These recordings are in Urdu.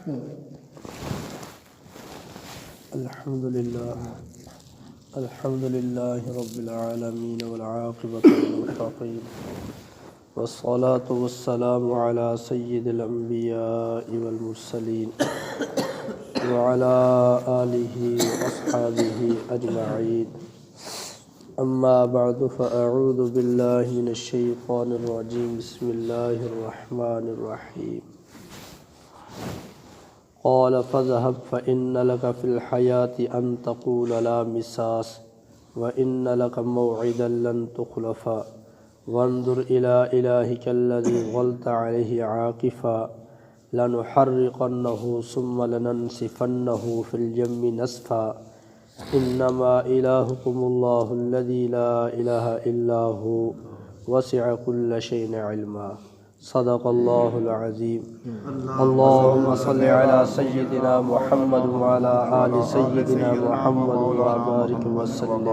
الحمد لله رب العالمين والعاقبة للمتقين والصلاة والسلام على سيد الأنبياء والمرسلين وعلى آله وأصحابه أجمعين. أما بعد فأعوذ بالله من الشيطان الرجيم. بسم الله الرحمن الرحيم. قال فاذهب فإن لك في الحياة أن تقول لا مساس وإن لك موعدا لن تخلفا وانظر إلى إلهك الذي ظلت عليه عاكفا لنحرقنه ثم لننسفنه في اليم نسفا إنما إلهكم الله الذي لا إله إلا هو وسع كل شيء علما. صدق اللہ العظیم. اللہم صل علی سیدنا محمد وعلی آل سیدنا محمد وبارک وسلم.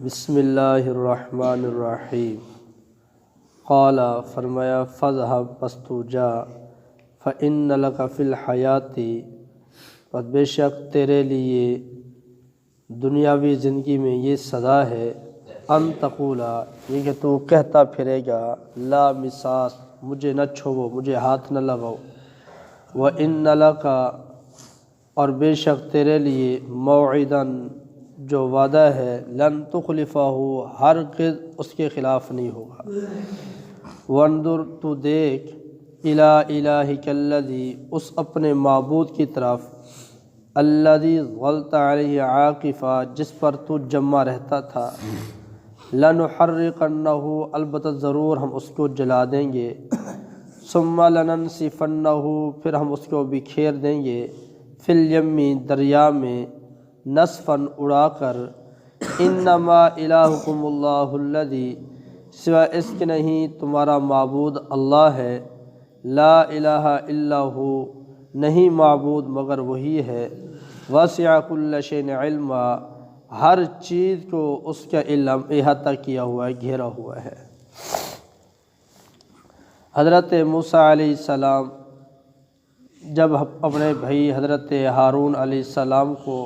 بسم اللہ الرحمن الرحیم. قال فرمایا فاذهب پس تو جا، فإن لک فی الحیات پس بے شک تیرے لیے دنیاوی زندگی میں یہ سزا ہے، ان تقولا یہ کہ تو کہتا پھرے گا، لا مساس مجھے نہ چھوو، مجھے ہاتھ نہ لگاؤ، وَإِنَّ لَكَ اور بے شک تیرے لیے موعداً جو وعدہ ہے، لن تخلفہ ہرگز اس کے خلاف نہیں ہوگا. وَانظُرْ تو دیکھ، اِلَىٰ إِلَٰهِكَ الَّذِي اس اپنے معبود کی طرف، الَّذِي ظَلْتَ عَلَيْهِ عَاكِفًا جس پر تو جمع رہتا تھا، لَنُحَرِّقَنَّهُ البتہ ضرور ہم اس کو جلا دیں گے، ثُمَّ لَنَنْسِفَنَّهُ پھر ہم اس کو بکھیر دیں گے، فِي الْيَمِّ دریا میں، نصفاً اڑا کر. انما الہکم اللہ الذی سوا اس کے نہیں تمہارا معبود اللہ ہے، لا الہ الا ہو نہیں معبود مگر وہی ہے، وسع کل شیء علما ہر چیز کو اس کا علم احاطہ کیا ہوا ہے، گھیرا ہوا ہے. حضرت موسیٰ علیہ السلام جب اپنے بھائی حضرت ہارون علیہ السلام کو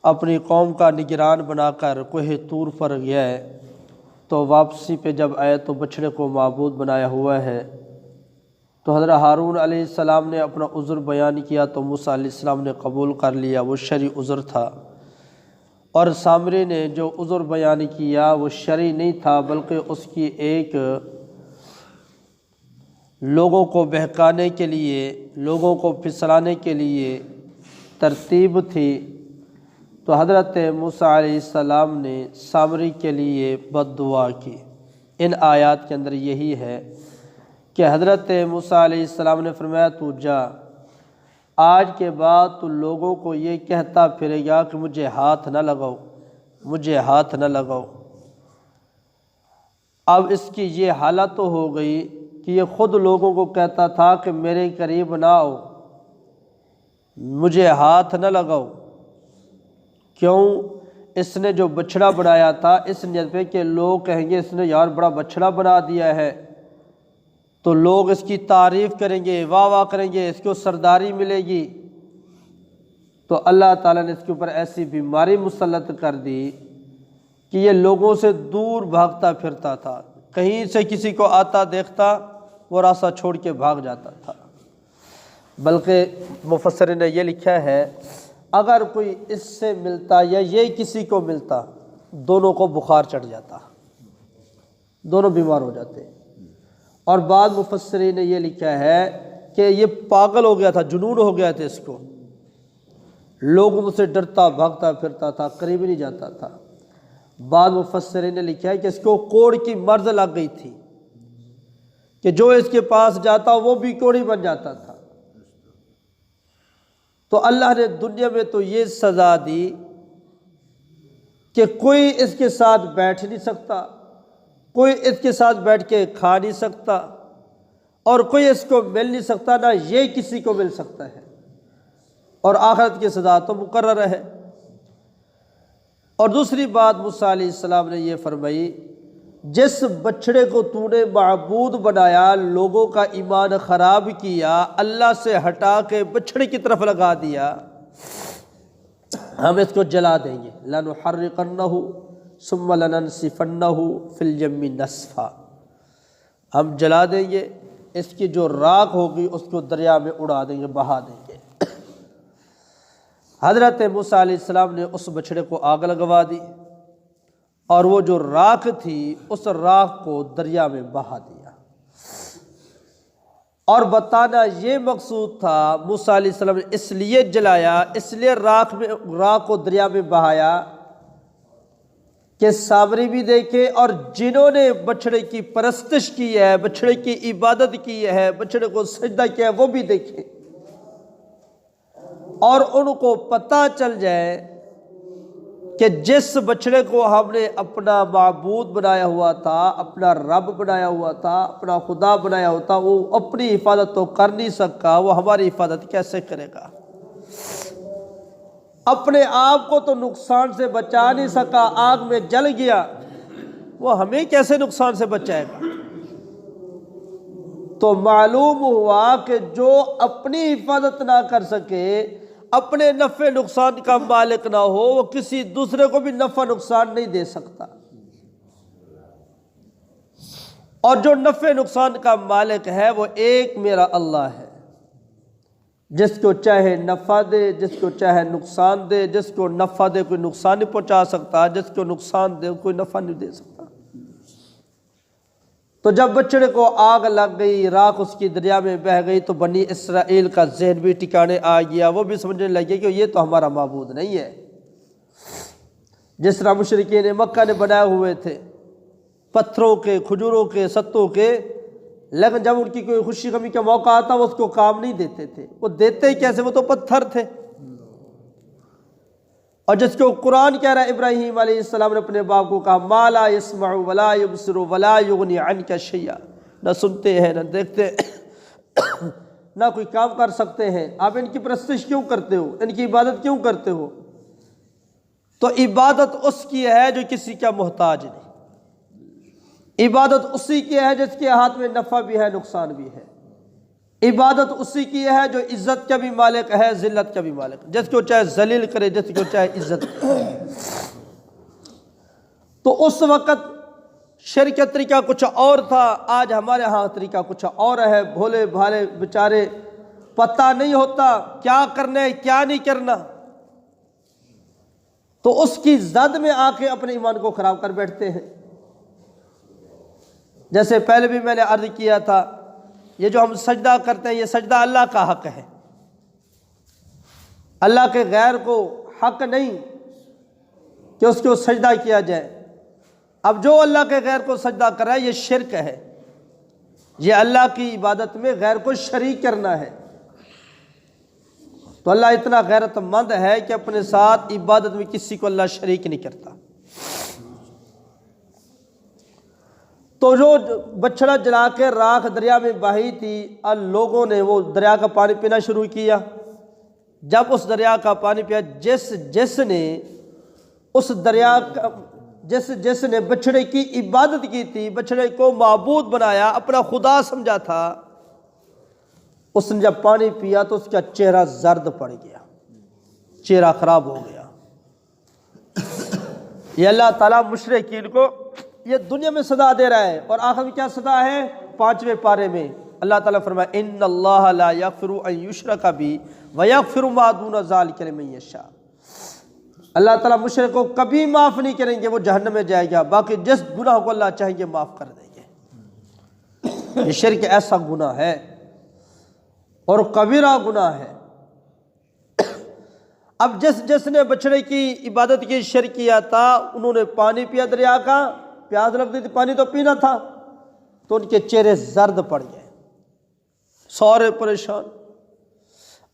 اپنی قوم کا نگران بنا کر کوہ طور پر گئے تو واپسی پہ جب آئے تو بچھڑے کو معبود بنایا ہوا ہے. تو حضرت ہارون علیہ السلام نے اپنا عذر بیان کیا تو موسیٰ علیہ السلام نے قبول کر لیا، وہ شرعی عذر تھا. اور سامری نے جو عذر بیان کیا وہ شرعی نہیں تھا، بلکہ اس کی ایک لوگوں کو بہکانے کے لیے، لوگوں کو پھسلانے کے لیے ترتیب تھی. تو حضرت موسیٰ علیہ السلام نے سامری کے لیے بد دعا کی. ان آیات کے اندر یہی ہے کہ حضرت موسیٰ علیہ السلام نے فرمایا تو جا، آج کے بعد تو لوگوں کو یہ کہتا پھرے گا کہ مجھے ہاتھ نہ لگاؤ، مجھے ہاتھ نہ لگاؤ. اب اس کی یہ حالت تو ہو گئی کہ یہ خود لوگوں کو کہتا تھا کہ میرے قریب نہ آؤ، مجھے ہاتھ نہ لگاؤ. کیوں؟ اس نے جو بچھڑا بنایا تھا اس نیت پہ کہ لوگ کہیں گے اس نے یار بڑا بچھڑا بنا دیا ہے، تو لوگ اس کی تعریف کریں گے، واہ واہ کریں گے، اس کو سرداری ملے گی. تو اللہ تعالیٰ نے اس کے اوپر ایسی بیماری مسلط کر دی کہ یہ لوگوں سے دور بھاگتا پھرتا تھا، کہیں سے کسی کو آتا دیکھتا وہ راستہ چھوڑ کے بھاگ جاتا تھا. بلکہ مفسرین نے یہ لکھا ہے اگر کوئی اس سے ملتا یا یہ کسی کو ملتا دونوں کو بخار چڑھ جاتا، دونوں بیمار ہو جاتے. اور بعض مفسرین نے یہ لکھا ہے کہ یہ پاگل ہو گیا تھا، جنون ہو گیا تھا، اس کو لوگوں سے ڈرتا بھاگتا پھرتا تھا، قریب نہیں جاتا تھا. بعض مفسرین نے لکھا ہے کہ اس کو کوڑ کی مرض لگ گئی تھی کہ جو اس کے پاس جاتا وہ بھی کوڑی بن جاتا تھا. تو اللہ نے دنیا میں تو یہ سزا دی کہ کوئی اس کے ساتھ بیٹھ نہیں سکتا، کوئی اس کے ساتھ بیٹھ کے کھا نہیں سکتا، اور کوئی اس کو مل نہیں سکتا، نہ یہ کسی کو مل سکتا ہے. اور آخرت کی سزا تو مقرر ہے. اور دوسری بات موسیٰ علیہ السلام نے یہ فرمائی جس بچڑے کو تو نے معبود بنایا، لوگوں کا ایمان خراب کیا، اللہ سے ہٹا کے بچڑے کی طرف لگا دیا، ہم اس کو جلا دیں گے۔ لَنُحَرِّقَنَّهُ ثُمَّ لَنَنْسِفَنَّهُ فِي الْيَمِّ نَسْفًا، ہم جلا دیں گے، اس کی جو راکھ ہوگی اس کو دریا میں اڑا دیں گے، بہا دیں گے۔ حضرت موسیٰ علیہ السلام نے اس بچڑے کو آگ لگوا دی، اور وہ جو راکھ تھی اس راکھ کو دریا میں بہا دیا، اور بتانا یہ مقصود تھا موسیٰ علیہ السلام نے اس لیے جلایا، اس لیے راکھ کو دریا میں بہایا کہ سامری بھی دیکھے، اور جنہوں نے بچڑے کی پرستش کی ہے، بچڑے کی عبادت کی ہے، بچڑے کو سجدہ کیا ہے، وہ بھی دیکھیں، اور ان کو پتہ چل جائے کہ جس بچڑے کو ہم نے اپنا معبود بنایا ہوا تھا، اپنا رب بنایا ہوا تھا، اپنا خدا بنایا ہوا تھا، وہ اپنی حفاظت تو کر نہیں سکا، وہ ہماری حفاظت کیسے کرے گا؟ اپنے آپ کو تو نقصان سے بچا نہیں سکا، آگ میں جل گیا، وہ ہمیں کیسے نقصان سے بچائے گا؟ تو معلوم ہوا کہ جو اپنی حفاظت نہ کر سکے، اپنے نفع نقصان کا مالک نہ ہو، وہ کسی دوسرے کو بھی نفع نقصان نہیں دے سکتا، اور جو نفع نقصان کا مالک ہے وہ ایک میرا اللہ ہے، جس کو چاہے نفع دے، جس کو چاہے نقصان دے، جس کو نفع دے کوئی نقصان نہیں پہنچا سکتا، جس کو نقصان دے کوئی نفع نہیں دے سکتا۔ تو جب بچڑے کو آگ لگ گئی، راکھ اس کی دریا میں بہہ گئی، تو بنی اسرائیل کا ذہن بھی ٹھکانے آ گیا، وہ بھی سمجھنے لگے کہ یہ تو ہمارا معبود نہیں ہے، جس طرح مشرکین مکہ نے بنائے ہوئے تھے پتھروں کے، کھجوروں کے، ستوں کے، لیکن جب ان کی کوئی خوشی غمی کا موقع آتا وہ اس کو کام نہیں دیتے تھے، وہ دیتے ہی کیسے، وہ تو پتھر تھے۔ اور جس کو قرآن کہہ رہا ہے، ابراہیم علیہ السلام نے اپنے باپ کو کہا ما لا يسمع ولا يبصر ولا يغني عنك شيئا، نہ سنتے ہیں نہ دیکھتے نہ کوئی کام کر سکتے ہیں، آپ ان کی پرستش کیوں کرتے ہو، ان کی عبادت کیوں کرتے ہو؟ تو عبادت اس کی ہے جو کسی کا محتاج نہیں، عبادت اسی کی ہے جس کے ہاتھ میں نفع بھی ہے نقصان بھی ہے، عبادت اسی کی ہے جو عزت کا بھی مالک ہے، ذلت کا بھی مالک، جس کو چاہے ذلیل کرے، جس کو چاہے عزت کرے۔ تو اس وقت شرک کا طریقہ کچھ اور تھا، آج ہمارے ہاں طریقہ کچھ اور ہے، بھولے بھالے بیچارے پتہ نہیں ہوتا کیا کرنا ہے کیا نہیں کرنا، تو اس کی زد میں آ کے اپنے ایمان کو خراب کر بیٹھتے ہیں۔ جیسے پہلے بھی میں نے عرض کیا تھا، یہ جو ہم سجدہ کرتے ہیں یہ سجدہ اللہ کا حق ہے، اللہ کے غیر کو حق نہیں کہ اس کو سجدہ کیا جائے۔ اب جو اللہ کے غیر کو سجدہ کر رہا ہے یہ شرک ہے، یہ اللہ کی عبادت میں غیر کو شریک کرنا ہے۔ تو اللہ اتنا غیرت مند ہے کہ اپنے ساتھ عبادت میں کسی کو اللہ شریک نہیں کرتا۔ تو جو بچڑا جلا کے راکھ دریا میں بہی تھی، اب لوگوں نے وہ دریا کا پانی پینا شروع کیا۔ جب اس دریا کا پانی پیا، جس نے بچڑے کی عبادت کی تھی، بچڑے کو معبود بنایا، اپنا خدا سمجھا تھا، اس نے جب پانی پیا تو اس کا چہرہ زرد پڑ گیا، چہرہ خراب ہو گیا۔ یہ اللہ تعالیٰ مشرکین کو یہ دنیا میں صدا دے رہا ہے، اور آخر میں کیا صدا ہے؟ 5ویں پارے میں اللہ تعالیٰ فرمایا ان اللہ لا یغفر ان یشرک بہ ویغفر ما دون ذلک لمن یشاء۔ اللہ تعالیٰ مشرک کو کبھی معاف نہیں کریں گے، وہ جہنم میں جائے گا، باقی جس گناہ کو اللہ چاہیں گے معاف کر دیں گے۔ یہ شرک ایسا گناہ ہے اور کبیرہ گناہ ہے۔ اب جس نے بچڑے کی عبادت کی، شرک کیا تھا، انہوں نے پانی پیا دریا کا، پیاس لگ گئی تھی، پانی تو پینا تھا، تو ان کے چہرے زرد پڑ گئے، سارے پریشان۔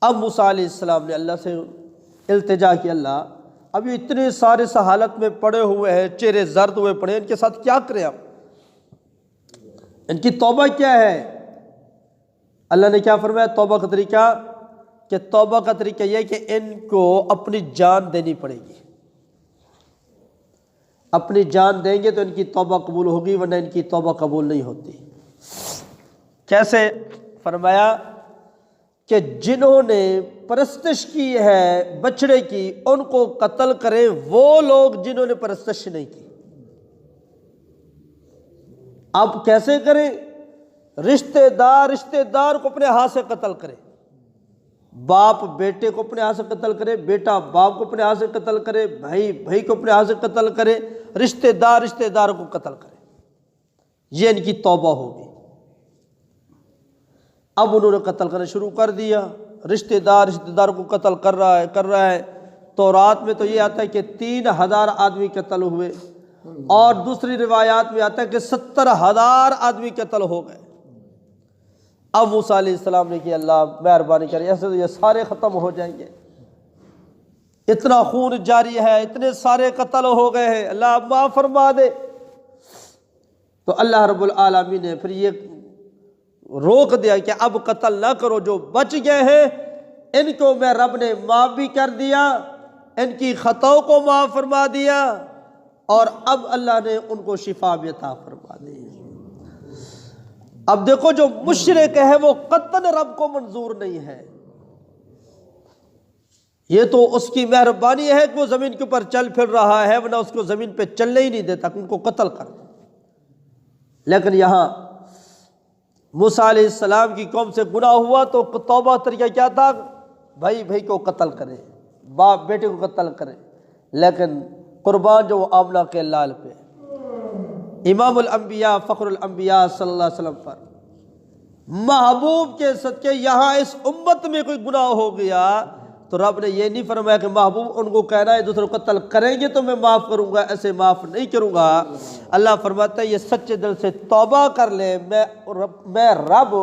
اب موسیٰ علیہ السلام نے اللہ سے التجا کی، اللہ اب یہ اتنے سارے حالت میں پڑے ہوئے ہیں، چہرے زرد ہوئے پڑے، ان کے ساتھ کیا کریں ہم؟ ان کی توبہ کیا ہے؟ اللہ نے کیا فرمایا توبہ کا طریقہ؟ کہ توبہ کا طریقہ یہ کہ ان کو اپنی جان دینی پڑے گی، اپنی جان دیں گے تو ان کی توبہ قبول ہوگی، ورنہ ان کی توبہ قبول نہیں ہوتی۔ کیسے؟ فرمایا کہ جنہوں نے پرستش کی ہے بچڑے کی ان کو قتل کریں وہ لوگ جنہوں نے پرستش نہیں کی۔ اب کیسے کریں؟ رشتہ دار کو اپنے ہاتھ سے قتل کرے، باپ بیٹے کو اپنے ہاتھ سے قتل کرے، بیٹا باپ کو اپنے ہاتھ سے قتل کرے، بھائی کو اپنے ہاتھ سے قتل کرے، رشتہ دار کو قتل کرے، یہ ان کی توبہ ہوگی۔ اب انہوں نے قتل کرنا شروع کر دیا، رشتہ دار کو قتل کر رہا ہے۔ تو رات میں تو یہ آتا ہے کہ 3000 آدمی قتل ہوئے، اور دوسری روایات میں آتا ہے کہ 70,000 آدمی قتل ہو گئے۔ اب موسیٰ علیہ السلام نے کہ اللہ مہربانی کرے، ایسے تو یہ سارے ختم ہو جائیں گے، اتنا خون جاری ہے، اتنے سارے قتل ہو گئے ہیں، اللہ معاف فرما دے۔ تو اللہ رب العالمین نے پھر یہ روک دیا کہ اب قتل نہ کرو، جو بچ گئے ہیں ان کو میں رب نے معاف بھی کر دیا، ان کی خطاؤں کو معاف فرما دیا، اور اب اللہ نے ان کو شفا بھی عطا فرما دی۔ اب دیکھو جو مشرک ہے وہ قطعاً رب کو منظور نہیں ہے، یہ تو اس کی مہربانی ہے کہ وہ زمین کے اوپر چل پھر رہا ہے، ورنہ اس کو زمین پہ چلنے ہی نہیں دیتا کہ ان کو قتل کر دو۔ لیکن یہاں موسیٰ علیہ السلام کی قوم سے گناہ ہوا تو توبہ طریقہ کیا تھا؟ بھائی کو قتل کرے، باپ بیٹے کو قتل کرے، لیکن قربان جو وہ آمنہ کے لال پہ، امام الانبیاء فخر الانبیاء صلی اللہ علیہ وسلم پر محبوب کے صدقے یہاں اس امت میں کوئی گناہ ہو گیا تو رب نے یہ نہیں فرمایا کہ محبوب ان کو کہنا ہے دوسرے کو قتل کریں گے تو میں معاف کروں گا، ایسے معاف نہیں کروں گا۔ اللہ فرماتا ہے یہ سچے دل سے توبہ کر لے، میں رب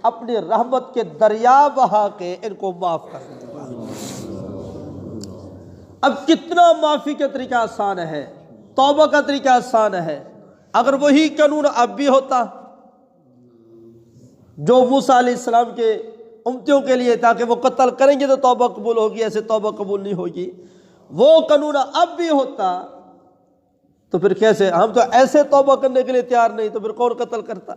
اپنی رحمت کے دریا بہا کے ان کو معاف کر دوں گا۔ اب کتنا معافی کا طریقہ آسان ہے، توبہ کا طریقہ آسان ہے۔ اگر وہی قانون اب بھی ہوتا جو موسیٰ علیہ السلام کے امتیوں کے لیے تھا کہ وہ قتل کریں گے تو توبہ قبول ہوگی، ایسے توبہ قبول نہیں ہوگی، وہ قانون اب بھی ہوتا تو پھر کیسے؟ ہم تو ایسے توبہ کرنے کے لیے تیار نہیں، تو پھر کون قتل کرتا؟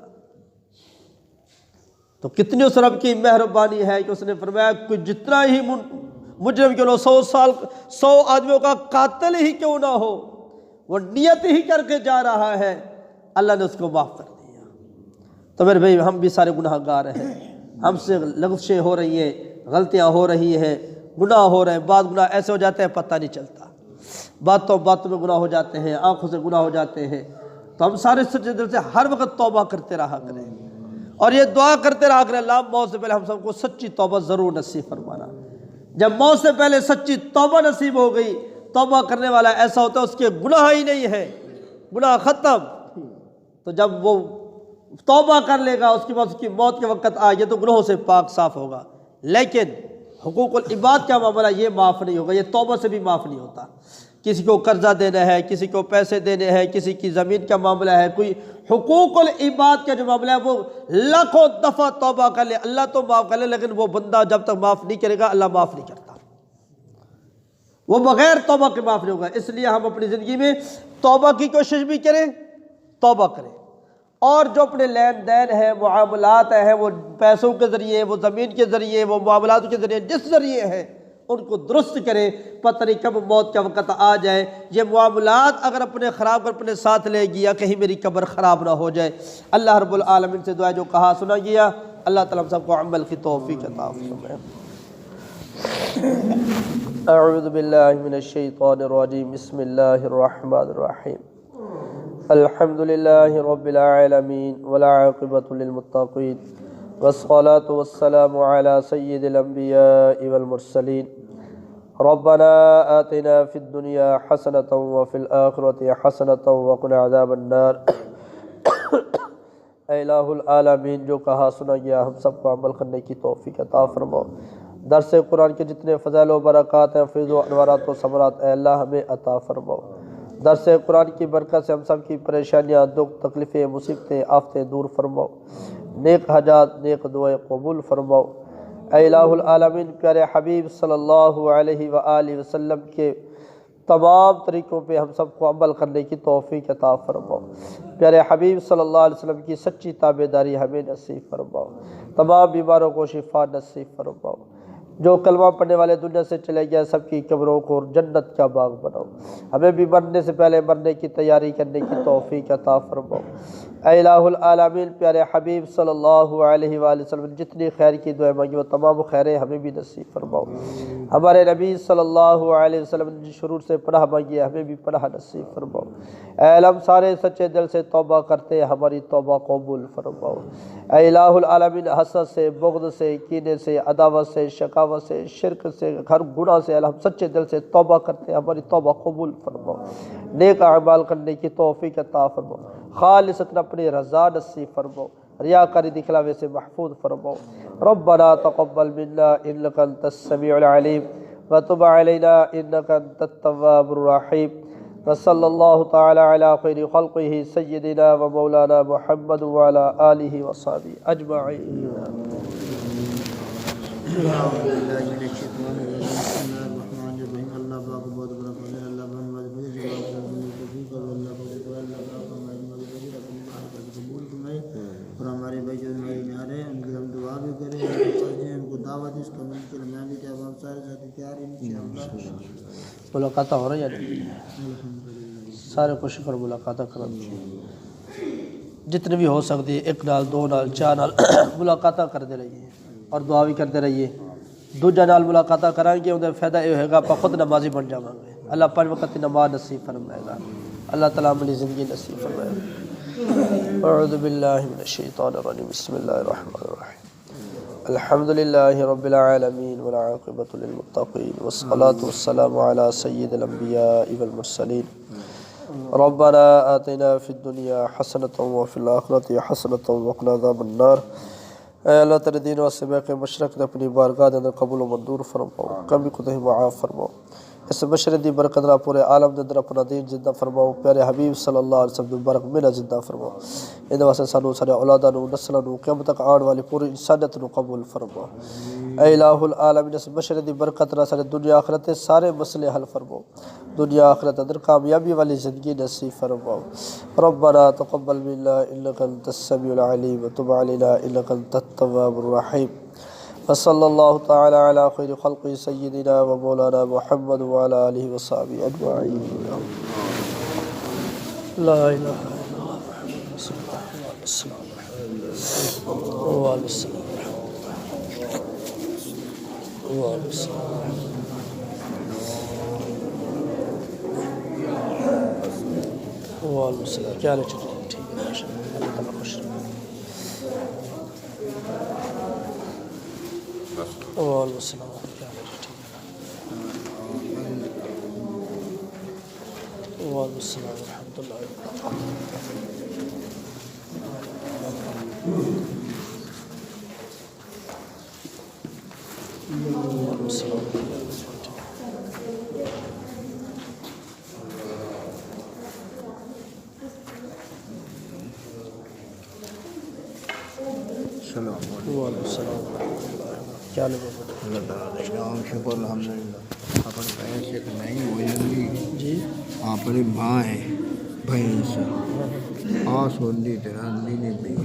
تو کتنی اس رب کی مہربانی ہے کہ اس نے فرمایا کہ جتنا ہی مجرم کیوں نہ ہو، 100 آدمیوں کا قاتل ہی کیوں نہ ہو، وہ نیت ہی کر کے جا رہا ہے، اللہ نے اس کو معاف کر دیا۔ تو میرے بھائی ہم بھی سارے گناہ گار ہیں، ہم سے لغزشیں ہو رہی ہیں، غلطیاں ہو رہی ہیں، گناہ ہو رہے ہیں، بعض گناہ ایسے ہو جاتے ہیں پتہ نہیں چلتا، باتوں میں گناہ ہو جاتے ہیں، آنکھوں سے گناہ ہو جاتے ہیں۔ تو ہم سارے سچے دل سے ہر وقت توبہ کرتے رہا کریں، اور یہ دعا کرتے رہا کریں اللہ موت سے پہلے ہم سب کو سچی توبہ ضرور نصیب فرمانا۔ جب موت سے پہلے سچی توبہ نصیب ہو گئی، توبہ کرنے والا ایسا ہوتا ہے اس کے گناہ ہی نہیں ہے، گناہ ختم۔ تو جب وہ توبہ کر لے گا اس کے بعد اس کی موت کے وقت آئے گا تو گناہوں سے پاک صاف ہوگا، لیکن حقوق العباد کا معاملہ یہ معاف نہیں ہوگا، یہ توبہ سے بھی معاف نہیں ہوتا۔ کسی کو قرضہ دینا ہے، کسی کو پیسے دینے ہیں، کسی کی زمین کا معاملہ ہے، کوئی حقوق العباد کا جو معاملہ ہے وہ لاکھوں دفعہ توبہ کر لے اللہ تو معاف کر لے، لیکن وہ بندہ جب تک معاف نہیں کرے گا اللہ معاف نہیں کرتا، وہ بغیر توبہ کے معاف نہیں ہوگا۔ اس لیے ہم اپنی زندگی میں توبہ کی کوشش بھی کریں، توبہ کریں، اور جو اپنے لین دین ہے، معاملات ہیں، وہ پیسوں کے ذریعے، وہ زمین کے ذریعے، وہ معاملات کے ذریعے، جس ذریعے ہیں ان کو درست کریں، پتہ نہیں کب موت کا وقت آ جائے۔ یہ معاملات اگر اپنے خراب کر اپنے ساتھ لے گیا کہیں میری قبر خراب نہ ہو جائے۔ اللہ رب العالمین سے دعا جو کہا سنا گیا، اللہ تعالیٰ ہم سب کو عمل کی توفیق عطا فرمائے۔ اعوذ باللہ من الشیطان الرجیم، بسم اللہ الرحمن الرحیم، الحمد للہ رب العالمین والعاقبۃ للمتقین والصلاة والسلام علی سید الانبیاء والمرسلین، ربنا آتنا فی الدنیا حسنۃ وفی الآخرۃ حسنۃ وقنا عذاب النار۔ اے الہ العالمین جو کہا سنا گیا ہم سب کو عمل کرنے کی توفیق عطا فرماؤ۔ درس قرآن کے جتنے فضائل و برکات ہیں، فیض و انوارات و ثمرات اے اللہ ہمیں عطا فرماؤ۔ درس قرآن کی برکت سے ہم سب کی پریشانیاں، دکھ، تکلیفیں، مصیبتیں، آفتیں دور فرماؤ، نیک حاجات، نیک دعائیں قبول فرماؤ۔ اے الہ العالمین پیارے حبیب صلی اللہ علیہ وآلہ وسلم کے تمام طریقوں پہ ہم سب کو عمل کرنے کی توفیق عطا فرماؤ۔ پیارے حبیب صلی اللہ علیہ وسلم کی سچی تابعداری ہمیں نصیب فرماؤ۔ تمام بیماروں کو شفا نصیب فرماؤ۔ جو کلمہ پڑھنے والے دنیا سے چلے گئے سب کی قبروں کو جنت کا باغ بناؤ۔ ہمیں بھی مرنے سے پہلے مرنے کی تیاری کرنے کی توفیق عطا فرماؤ۔ اے الہ العالمین، پیارے حبیب صلی اللہ علیہ وآلہ وسلم نے جتنی خیر کی دعائیں مانگی وہ تمام خیریں ہمیں بھی نصیب فرماؤ۔ ہمارے نبی صلی اللہ علیہ وسلم نے شرور سے پناہ مانگی ہے ہمیں بھی پناہ نصیب فرماؤ۔ اے ہم سارے سچے دل سے توبہ کرتے ہیں ہماری توبہ قبول فرماؤ۔ اے الہ العالمین، حسد سے، بغض سے، کینے سے، عداوت سے، شقاوت سے، شرک سے، ہر گناہ سے ہم سچے دل سے توبہ کرتے ہیں ہماری توبہ قبول فرماؤ۔ نیک اعمال کرنے کی توفیق عطا فرماؤ۔ خالصتاً اپنی رضا نصیب فرماؤ۔ ریاکاری دکھلاوے سے محفوظ فرماؤ۔ ربنا تقبل منا انک انت السمیع العلیم وتب علینا انک انت التواب الرحیم وصلی اللہ تعالی علی خیر خلقہ سیدنا و مولانا محمد وعلی آلہ وصحبہ اجمعین۔ اور ہمارے بھائی جو ہمارے یہاں رہے ان کی ہم دعا بھی کریں ان کو دعوت اس کو مل کر میں بھی کیا آپ سارے ساتھی تیار ہیں انشاءاللہ ملاقاتیں ہو رہی ہیں سارے کو شکر ملاقاتیں کریں جتنے بھی ہو سکتی ہے، 1 نال 2 نال 4 نال ملاقاتیں کرتے رہیے اور دعا بھی کرتے رہیے۔ دوجا نال ملاقاتیں کریں گے انہیں فائدہ یہ ہوئے گا آپ خود نمازی بن جاؤں گے۔ اللہ 5 وقت نماز نصیب فرمائے گا۔ اللہ تعالیٰ عملی زندگی نصیب فرمائے گا۔ اعوذ باللہ من الشیطان الرجیم، بسم اللہ الرحمن الرحیم۔ الحمد للہ رب العالمین والعاقبۃ للمتقین والصلاة والسلام علی سید الانبیاء والمرسلین۔ ربنا آتنا فی الدنیا حسنۃ وفی الآخرۃ حسنۃ وقنا عذاب النار۔ اے اللہ تیرے دین و سبق مشرق نے اپنی بارگاہ اندر قبول و منظور فرماؤ، کمی کو تہیں معاف فرماؤ۔ اس مشرق دی برکت نہ پورے عالم دے اندر اپنا دین زندہ فرماؤ۔ پیارے حبیب صلی اللہ علیہ وسلم دی برکت میں زندہ فرماؤ۔ ان واسطے سانو سارے اولاداں نو نسلاں نو قیامت تک آن والی پوری انسانیت نو قبول فرماؤ۔ اے الہ العالمین، اس مشرق دی برکت نہ سارے دنیا آخرت دے سارے مسئلے حل فرماؤ۔ دنیا آخرت اندر کامیابی والی زندگی نصیب فرماؤ۔ ربنا تقبل منا انک انت السمیع العلیم وتب علینا انک انت التواب الرحیم وصلی اللہ تعالی علی خیر خلق سیدنا و مولانا محمد وعلی آلہ وصحبہ اجمعین۔ لا الہ الا اللہ محمد رسول اللہ صلی اللہ علیہ وسلم۔ کیا حال ہے؟ ٹھیک ہے، ماشاء اللہ، اللہ تعالیٰ خوش رہے۔ وعلیکم السلام، کیا حال ہے؟ ٹھیک ہے۔ وعلیکم السلام ورحمۃ اللہ وبرکاتہ۔ وعلیکم السلام۔ وعلیکم السلام کیا حال ہے؟ اللہ تعالیٰ شکر الحمدللہ۔ اپنے بھائی سے نہیں ہوئی جی اپنی ماں ہے بھینس آس ہوندی تیرا نہیں پی